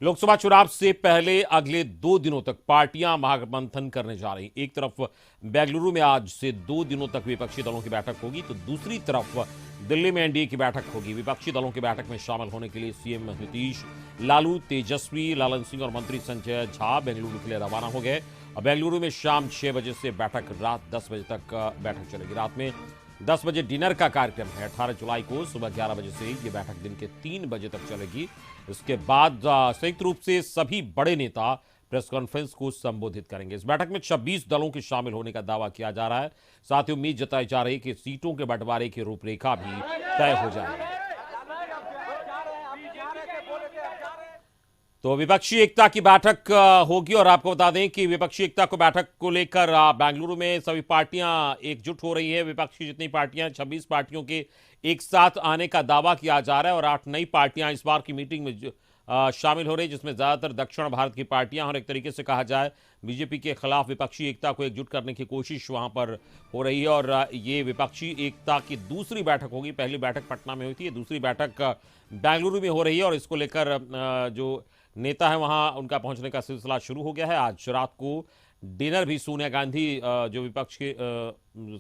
लोकसभा चुनाव से पहले अगले 2 दिनों तक पार्टियां महागठबंधन करने जा रही। एक तरफ बेंगलुरु में आज से 2 दिनों तक विपक्षी दलों की बैठक होगी, तो दूसरी तरफ दिल्ली में एनडीए की बैठक होगी। विपक्षी दलों की बैठक में शामिल होने के लिए सीएम नीतीश, लालू, तेजस्वी, लालन सिंह और मंत्री संजय झा बेंगलुरु के लिए रवाना हो गए। बेंगलुरु में शाम 6 बजे से बैठक रात 10 बजे तक बैठक चलेगी। रात में 10 बजे डिनर का कार्यक्रम है। 18 जुलाई को सुबह 11 बजे से ये बैठक दिन के 3 बजे तक चलेगी। इसके बाद संयुक्त रूप से सभी बड़े नेता प्रेस कॉन्फ्रेंस को संबोधित करेंगे। इस बैठक में 26 दलों के शामिल होने का दावा किया जा रहा है। साथ ही उम्मीद जताई जा रही है कि सीटों के बंटवारे की रूपरेखा भी तय हो जाएगी। तो विपक्षी एकता की बैठक होगी और आपको बता दें कि विपक्षी एकता को बैठक को लेकर बेंगलुरु में सभी पार्टियां एकजुट हो रही है। विपक्षी जितनी पार्टियां 26 पार्टियों के एक साथ आने का दावा किया जा रहा है और 8 नई पार्टियां इस बार की मीटिंग में शामिल हो रही है, जिसमें ज्यादातर दक्षिण भारत की पार्टियां और एक तरीके से कहा जाए बीजेपी के खिलाफ विपक्षी एकता को एकजुट करने की कोशिश वहां पर हो रही है। और ये विपक्षी एकता की दूसरी बैठक होगी। पहली बैठक पटना में हुई थी, दूसरी बैठक बेंगलुरु में हो रही है और इसको लेकर जो नेता है वहां उनका पहुंचने का सिलसिला शुरू हो गया है। आज रात को डिनर भी सोनिया गांधी जो विपक्ष के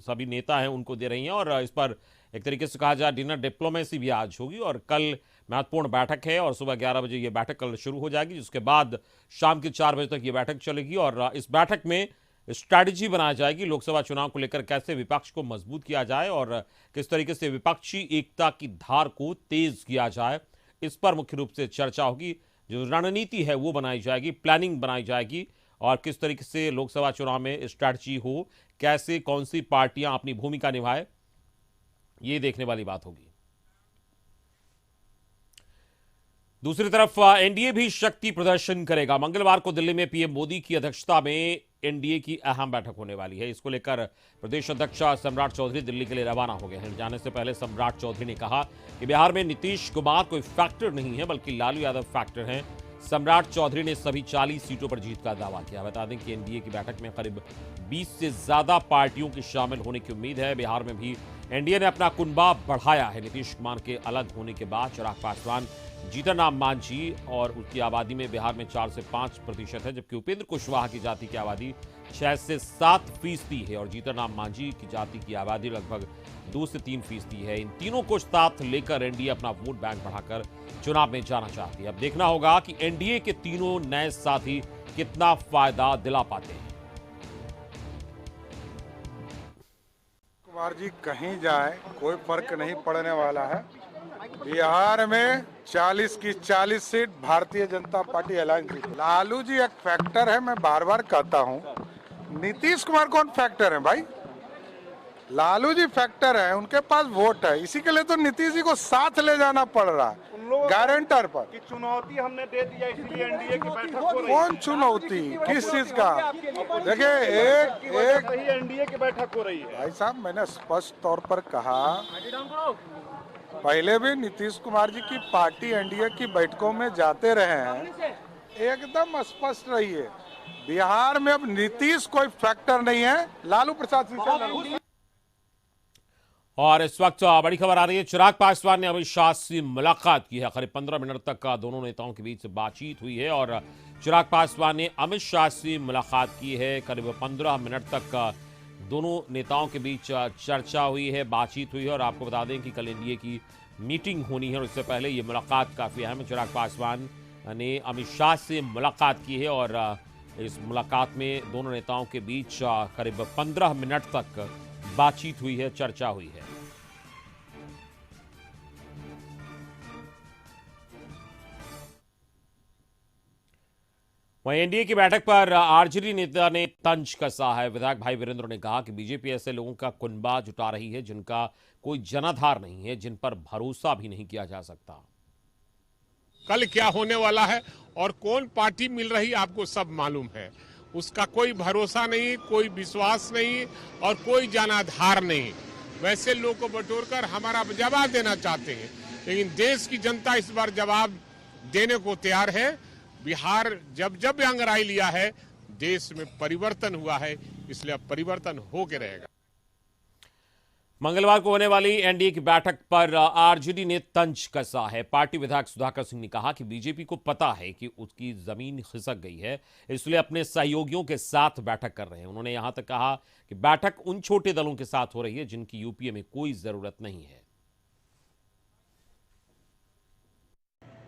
सभी नेता हैं उनको दे रही हैं और इस पर एक तरीके से कहा जाए डिनर डिप्लोमेसी भी आज होगी। और कल महत्वपूर्ण बैठक है और सुबह 11 बजे ये बैठक कल शुरू हो जाएगी, जिसके बाद शाम के 4 बजे तक ये बैठक चलेगी और इस बैठक में स्ट्रैटेजी बनाई जाएगी लोकसभा चुनाव को लेकर, कैसे विपक्ष को मजबूत किया जाए और किस तरीके से विपक्षी एकता की धार को तेज किया जाए। इस पर मुख्य रूप से चर्चा होगी। जो रणनीति है वो बनाई जाएगी, प्लानिंग बनाई जाएगी और किस तरीके से लोकसभा चुनाव में स्ट्रैटेजी हो, कैसे कौन सी पार्टियां अपनी भूमिका निभाए, ये देखने वाली बात होगी। दूसरी तरफ एनडीए भी शक्ति प्रदर्शन करेगा। मंगलवार को दिल्ली में पीएम मोदी की अध्यक्षता में एनडीए की अहम बैठक होने वाली है। इसको लेकर प्रदेश अध्यक्ष सम्राट चौधरी दिल्ली के लिए रवाना हो गए हैं। जाने से पहले सम्राट चौधरी ने कहा कि बिहार में नीतीश कुमार कोई फैक्टर नहीं है, बल्कि लालू यादव फैक्टर हैं। सम्राट चौधरी ने सभी 40 सीटों पर जीत का दावा किया। बता दें कि एनडीए की बैठक में करीब 20 से ज्यादा पार्टियों के शामिल होने की उम्मीद है। बिहार में भी एनडीए ने अपना कुनबा बढ़ाया है। नीतीश कुमार के अलग होने के बाद चिराग पासवान, जीतन राम मांझी और उसकी आबादी में बिहार में 4 से 5% है, जबकि उपेंद्र कुशवाहा की जाति की आबादी 6 से 7% है और जीतन राम मांझी की जाति की आबादी लगभग 2 से 3% है। इन तीनों को साथ लेकर एनडीए अपना वोट बैंक बढ़ाकर चुनाव में जाना चाहती है। अब देखना होगा कि एनडीए के तीनों नए साथी कितना फायदा दिला पाते हैं। कुमार जी कहीं जाए कोई फर्क नहीं पड़ने वाला है। बिहार में 40 की 40 seat Bharatiya Janata party alliance जीती। लालू जी एक फैक्टर है, मैं बार बार कहता हूँ। नीतीश कुमार कौन फैक्टर है भाई? लालू जी फैक्टर है, उनके पास वोट है, इसी के लिए तो नीतीश जी को साथ ले जाना पड़ रहा है गारंटर पर। कि चुनौती हमने दे दिया, इसलिए एनडीए की बैठक हो रही है। कौन चुनौती, किस चीज का? देखिए एक एनडीए की बैठक हो रही है। भाई साहब, मैंने स्पष्ट तौर पर कहा, पहले भी नीतीश कुमार जी की पार्टी एनडीए की बैठकों में जाते रहे हैं, एकदम स्पष्ट रही है। बिहार में अब नीतीश कोई फैक्टर नहीं है, लालू प्रसाद सिंह। और इस वक्त बड़ी खबर आ रही है, चिराग पासवान ने अमित शाह से मुलाकात की है। करीब 15 मिनट तक दोनों नेताओं के बीच बातचीत हुई है और चिराग पासवान ने अमित शाह से मुलाकात की है। करीब 15 मिनट तक दोनों नेताओं के बीच चर्चा हुई है, बातचीत हुई है और आपको बता दें कि कल एनडीए की मीटिंग होनी है और इससे पहले ये मुलाकात काफी अहम है। चिराग पासवान ने अमित शाह से मुलाकात की है और इस मुलाकात में दोनों नेताओं के बीच करीब 15 मिनट तक बातचीत हुई है, चर्चा हुई है। वहीं एनडीए की बैठक पर आरजेडी नेता ने तंज कसा है। विधायक भाई वीरेंद्र ने कहा कि बीजेपी ऐसे लोगों का कुनबा जुटा रही है जिनका कोई जनाधार नहीं है, जिन पर भरोसा भी नहीं किया जा सकता। कल क्या होने वाला है और कौन पार्टी मिल रही आपको सब मालूम है। उसका कोई भरोसा नहीं, कोई विश्वास नहीं और कोई जनाधार नहीं। वैसे लोगों को बटोरकर हमारा जवाब देना चाहते हैं, लेकिन देश की जनता इस बार जवाब देने को तैयार है। बिहार जब जब अंगड़ाई लिया है, देश में परिवर्तन हुआ है, इसलिए अब परिवर्तन होके रहेगा। मंगलवार को होने वाली एनडीए की बैठक पर आरजेडी ने तंज कसा है। पार्टी विधायक सुधाकर सिंह ने कहा कि बीजेपी को पता है कि उसकी जमीन खिसक गई है, इसलिए अपने सहयोगियों के साथ बैठक कर रहे हैं। उन्होंने यहां तक कहा कि बैठक उन छोटे दलों के साथ हो रही है जिनकी यूपीए में कोई जरूरत नहीं है।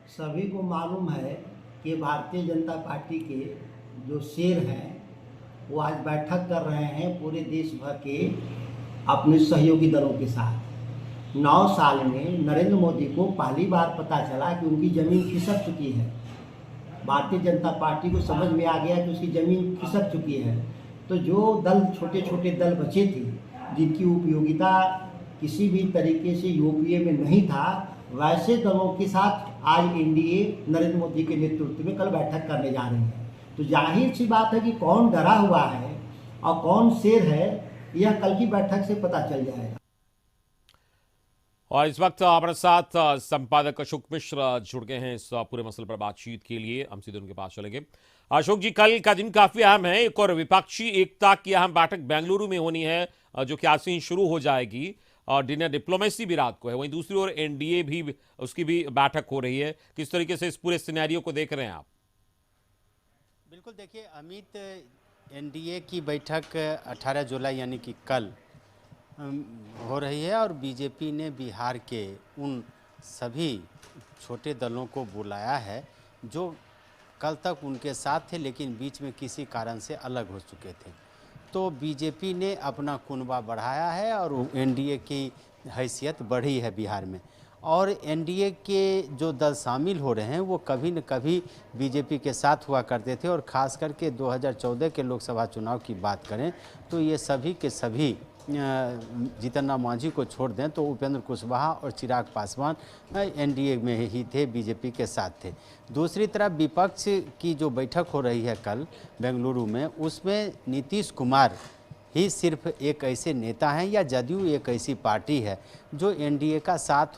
सभी को मालूम है कि भारतीय जनता पार्टी के जो शेर हैं वो आज बैठक कर रहे हैं पूरे देश भर के अपने सहयोगी दलों के साथ। 9 साल में नरेंद्र मोदी को पहली बार पता चला कि उनकी ज़मीन खिसक चुकी है। भारतीय जनता पार्टी को समझ में आ गया कि उसकी ज़मीन खिसक चुकी है। तो जो दल छोटे छोटे दल बचे थे जिनकी उपयोगिता किसी भी तरीके से यूपीए में नहीं था, वैसे दलों के साथ आज एनडीए नरेंद्र मोदी के नेतृत्व में कल बैठक करने जा रही है। तो जाहिर सी बात है कि कौन डरा हुआ है और कौन शेर है, यह कल की बैठक से पता चल जाएगा। और इस वक्त हमारे साथ संपादक अशोक मिश्र जुड़ गए हैं इस पूरे मसले पर बातचीत के लिए। हम सीधे उनके पास चलेंगे। अशोक जी, कल का दिन काफी अहम है। एक और विपक्षी एकता की अहम बैठक बेंगलुरु में होनी है जो कि आज से ही शुरू हो जाएगी, और डिनर डिप्लोमेसी भी रात को है। वहीं दूसरी ओर एनडीए भी, उसकी भी बैठक हो रही है। किस तरीके से इस पूरे सिनेरियो को देख रहे हैं आप? बिल्कुल, देखिए अमित, एनडीए की बैठक 18 जुलाई यानी कि कल हो रही है और बीजेपी ने बिहार के उन सभी छोटे दलों को बुलाया है जो कल तक उनके साथ थे लेकिन बीच में किसी कारण से अलग हो चुके थे। तो बीजेपी ने अपना कुनबा बढ़ाया है और एनडीए की हैसियत बढ़ी है बिहार में। और एनडीए के जो दल शामिल हो रहे हैं वो कभी न कभी बीजेपी के साथ हुआ करते थे, और ख़ास करके 2014 के लोकसभा चुनाव की बात करें तो ये सभी के सभी जीतन राम मांझी को छोड़ दें तो उपेंद्र कुशवाहा और चिराग पासवान एनडीए में ही थे, बीजेपी के साथ थे। दूसरी तरफ विपक्ष की जो बैठक हो रही है कल बेंगलुरु में, उसमें नीतीश कुमार ही सिर्फ एक ऐसे नेता हैं या जदयू एक ऐसी पार्टी है जो एनडीए का साथ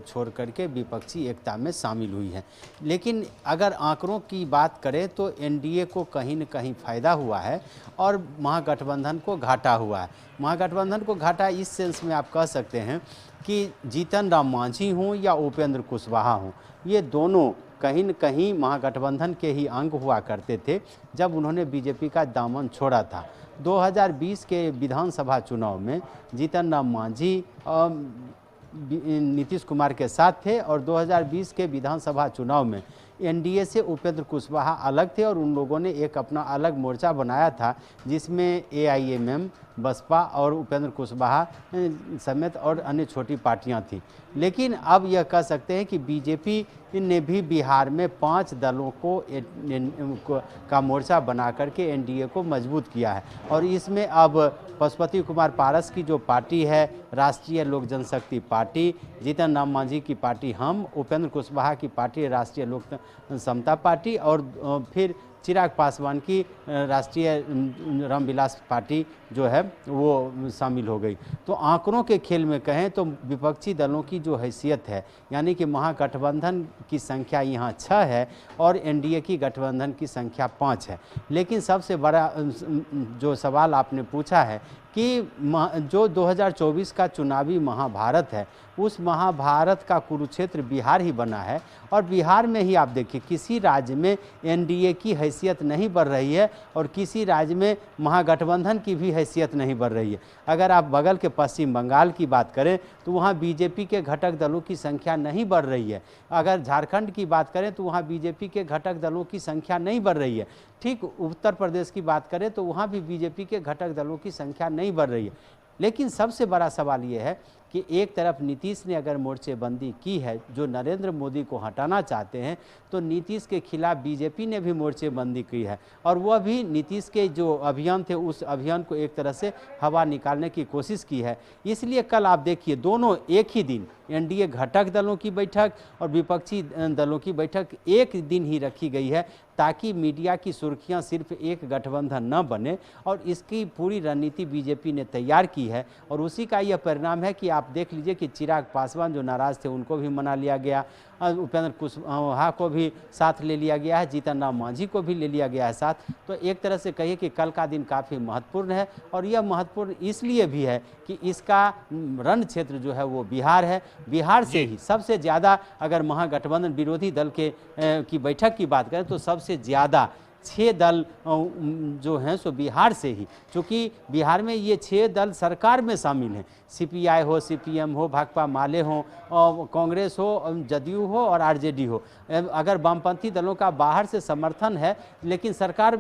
छोड़ करके विपक्षी एकता में शामिल हुई है। लेकिन अगर आंकड़ों की बात करें तो एनडीए को कहीं न कहीं फ़ायदा हुआ है और महागठबंधन को घाटा हुआ है। महागठबंधन को घाटा इस सेंस में आप कह सकते हैं कि जीतन राम मांझी हों या उपेंद्र कुशवाहा हों, ये दोनों कहीं न कहीं महागठबंधन के ही अंग हुआ करते थे जब उन्होंने बीजेपी का दामन छोड़ा था। 2020 के विधानसभा चुनाव में जीतन राम मांझी नीतीश कुमार के साथ थे और 2020 के विधानसभा चुनाव में एनडीए से उपेंद्र कुशवाहा अलग थे और उन लोगों ने एक अपना अलग मोर्चा बनाया था जिसमें एआईएमएम, बसपा और उपेंद्र कुशवाहा समेत और अन्य छोटी पार्टियां थीं। लेकिन अब यह कह सकते हैं कि बीजेपी ने भी बिहार में 5 दलों का मोर्चा बना करके एनडीए को मजबूत किया है। और इसमें अब पशुपति कुमार पारस की जो पार्टी है राष्ट्रीय लोक जनशक्ति पार्टी, जीतन राम मांझी की पार्टी हम, उपेंद्र कुशवाहा की पार्टी राष्ट्रीय लोक समता पार्टी और फिर चिराग पासवान की राष्ट्रीय रामविलास पार्टी जो है वो शामिल हो गई। तो आंकड़ों के खेल में कहें तो विपक्षी दलों की जो हैसियत है यानी कि महागठबंधन की संख्या यहाँ 6 है और एनडीए की गठबंधन की संख्या 5 है। लेकिन सबसे बड़ा जो सवाल आपने पूछा है कि जो 2024 का चुनावी महाभारत है उस महाभारत का कुरुक्षेत्र बिहार ही बना है। और बिहार में ही आप देखिए किसी राज्य में एनडीए की हैसियत नहीं बढ़ रही है और किसी राज्य में महागठबंधन की भी हैसियत नहीं बढ़ रही है। अगर आप बगल के पश्चिम बंगाल की बात करें तो वहाँ बीजेपी के घटक दलों की संख्या नहीं बढ़ रही है। अगर झारखंड की बात करें तो वहाँ बीजेपी के घटक दलों की संख्या नहीं बढ़ रही है। ठीक उत्तर प्रदेश की बात करें तो वहाँ भी बीजेपी के घटक दलों की संख्या नहीं बढ़ रही है। लेकिन सबसे बड़ा सवाल ये है कि एक तरफ नीतीश ने अगर मोर्चेबंदी की है जो नरेंद्र मोदी को हटाना चाहते हैं, तो नीतीश के खिलाफ बीजेपी ने भी मोर्चेबंदी की है और वह भी नीतीश के जो अभियान थे उस अभियान को एक तरह से हवा निकालने की कोशिश की है। इसलिए कल आप देखिए दोनों एक ही दिन एनडीए घटक दलों की बैठक और विपक्षी दलों की बैठक एक दिन ही रखी गई है ताकि मीडिया की सुर्खियां सिर्फ एक गठबंधन न बने। और इसकी पूरी रणनीति बीजेपी ने तैयार की है और उसी का यह परिणाम है कि आप आप देख लीजिए कि चिराग पासवान जो नाराज थे उनको भी मना लिया गया, उपेंद्र कुशवाहा को भी साथ ले लिया गया है, जीतन राम मांझी को भी ले लिया गया है साथ। तो एक तरह से कहिए कि कल का दिन काफ़ी महत्वपूर्ण है, और यह महत्वपूर्ण इसलिए भी है कि इसका रण क्षेत्र जो है वो बिहार है। बिहार से ही सबसे ज़्यादा, अगर महागठबंधन विरोधी दल के की बैठक की बात करें तो सबसे ज़्यादा 6 दल जो हैं सो बिहार से ही, क्योंकि बिहार में ये 6 दल सरकार में शामिल हैं, सीपीआई हो, सीपीएम हो, भाकपा माले हो, कांग्रेस हो, जदयू हो और आरजेडी हो। अगर वामपंथी दलों का बाहर से समर्थन है लेकिन सरकार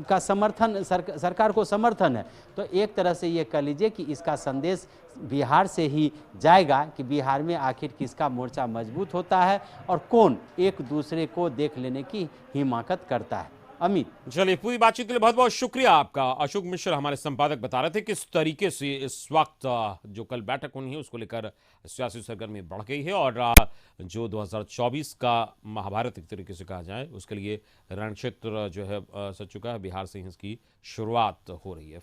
का समर्थन सरकार को समर्थन है, तो एक तरह से ये कह लीजिए कि इसका संदेश बिहार से ही जाएगा कि बिहार में आखिर किसका मोर्चा मजबूत होता है और कौन एक दूसरे को देख लेने की हिमाकत करता है। अमित, चलिए, पूरी बातचीत के लिए बहुत बहुत शुक्रिया आपका। अशोक मिश्र हमारे संपादक बता रहे थे किस तरीके से इस वक्त जो कल बैठक होनी है उसको लेकर सियासी सरगर्मी बढ़ गई है, और जो 2024 का महाभारत एक तरीके से कहा जाए उसके लिए रणक्षेत्र जो है सज चुका है। बिहार से ही इसकी शुरुआत हो रही है।